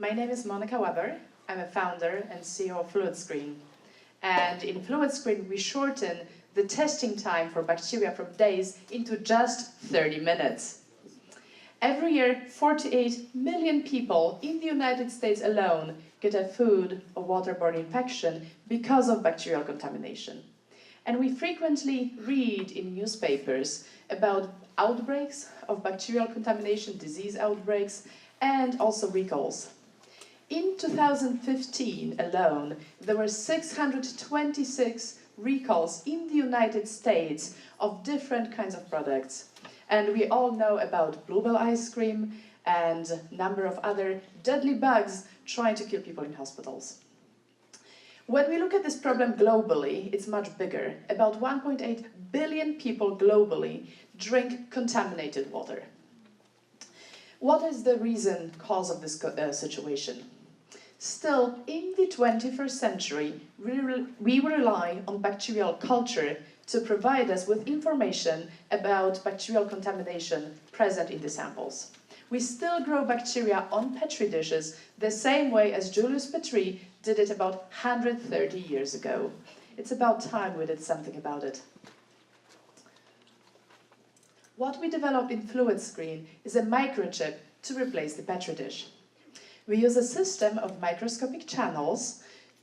My name is Monica Weber. I'm a founder and CEO of FluidScreen. And in FluidScreen, we shorten the testing time for bacteria from days into just 30 minutes. Every year, 48 million people in the United States alone get a food or waterborne infection because of bacterial contamination. And we frequently read in newspapers about outbreaks of bacterial contamination, disease outbreaks, and also recalls. In 2015 alone, there were 626 recalls in the United States of different kinds of products. And we all know about bluebell ice cream and a number of other deadly bugs trying to kill people in hospitals. When we look at this problem globally, it's much bigger. About 1.8 billion people globally drink contaminated water. What is the cause of this situation? Still, in the 21st century, we rely on bacterial culture to provide us with information about bacterial contamination present in the samples. We still grow bacteria on Petri dishes the same way as Julius Petri did it about 130 years ago. It's about time we did something about it. What we developed in FluidScreen is a microchip to replace the Petri dish. We use a system of microscopic channels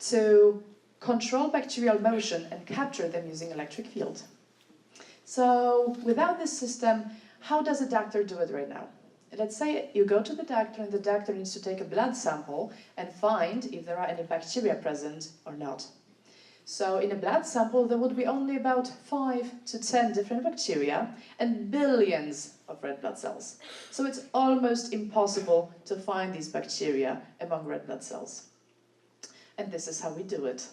to control bacterial motion and capture them using electric field. So without this system, how does a doctor do it right now? Let's say you go to the doctor and the doctor needs to take a blood sample and find if there are any bacteria present or not. So in a blood sample, there would be only about 5 to 10 different bacteria and billions of red blood cells. So it's almost impossible to find these bacteria among red blood cells. And this is how we do it.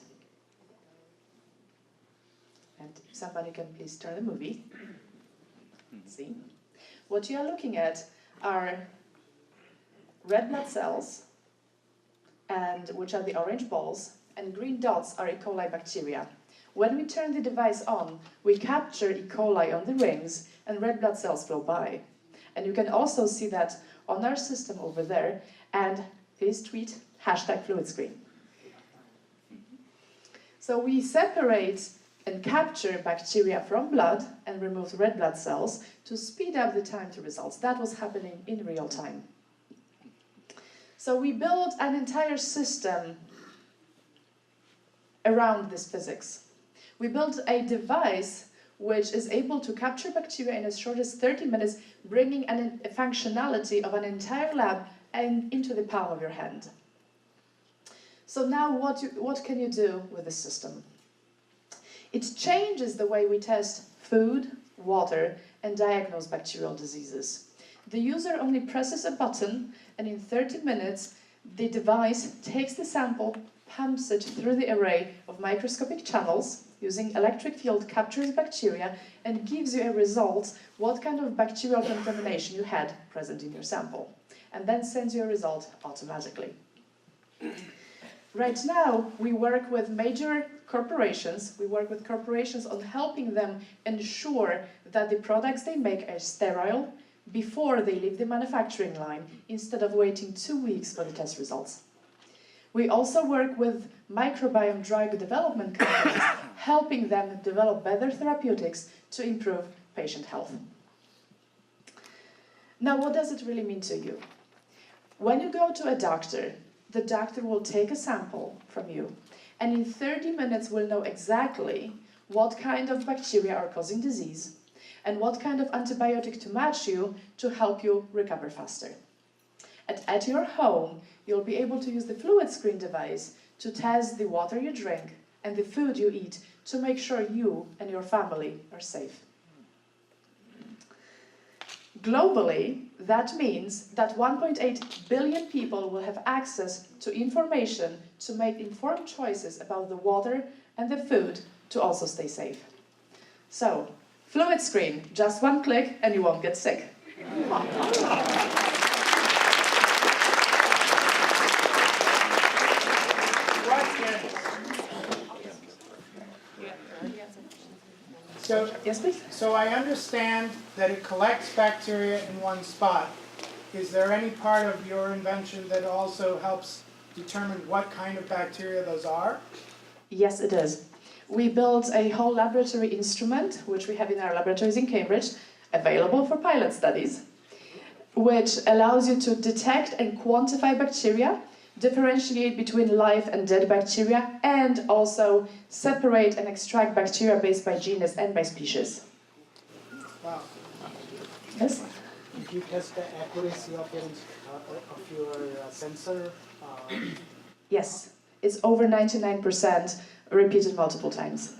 And if somebody can please turn the movie. See? What you are looking at are red blood cells, and which are the orange balls, and green dots are E. coli bacteria. When we turn the device on, we capture E. coli on the rings, and red blood cells flow by. And you can also see that on our system over there, and please tweet #FluidScreen. So we separate and capture bacteria from blood and remove red blood cells to speed up the time to results. That was happening in real time. So we built an entire system around this physics. We built a device which is able to capture bacteria in as short as 30 minutes, bringing a functionality of an entire lab into the palm of your hand. So now what can you do with this system? It changes the way we test food, water, and diagnose bacterial diseases. The user only presses a button, and in 30 minutes, the device takes the sample, pumps it through the array of microscopic channels, using electric field captures bacteria, and gives you a result, what kind of bacterial contamination you had present in your sample, and then sends you a result automatically. Right now, we work with major corporations. We work with corporations on helping them ensure that the products they make are sterile before they leave the manufacturing line, instead of waiting 2 weeks for the test results. We also work with microbiome drug development companies, helping them develop better therapeutics to improve patient health. Now, what does it really mean to you? When you go to a doctor, the doctor will take a sample from you, and in 30 minutes will know exactly what kind of bacteria are causing disease and what kind of antibiotic to match you to help you recover faster. At your home, you'll be able to use the FluidScreen device to test the water you drink and the food you eat to make sure you and your family are safe. Globally, that means that 1.8 billion people will have access to information to make informed choices about the water and the food to also stay safe. So, FluidScreen, just one click and you won't get sick. So, yes, please. So I understand that it collects bacteria in one spot, is there any part of your invention that also helps determine what kind of bacteria those are? Yes, it is. We built a whole laboratory instrument, which we have in our laboratories in Cambridge, available for pilot studies, which allows you to detect and quantify bacteria, differentiate between live and dead bacteria, and also separate and extract bacteria based by genus and by species. Wow. Yes? Did you test the accuracy of your sensor? Yes. It's over 99%, repeated multiple times.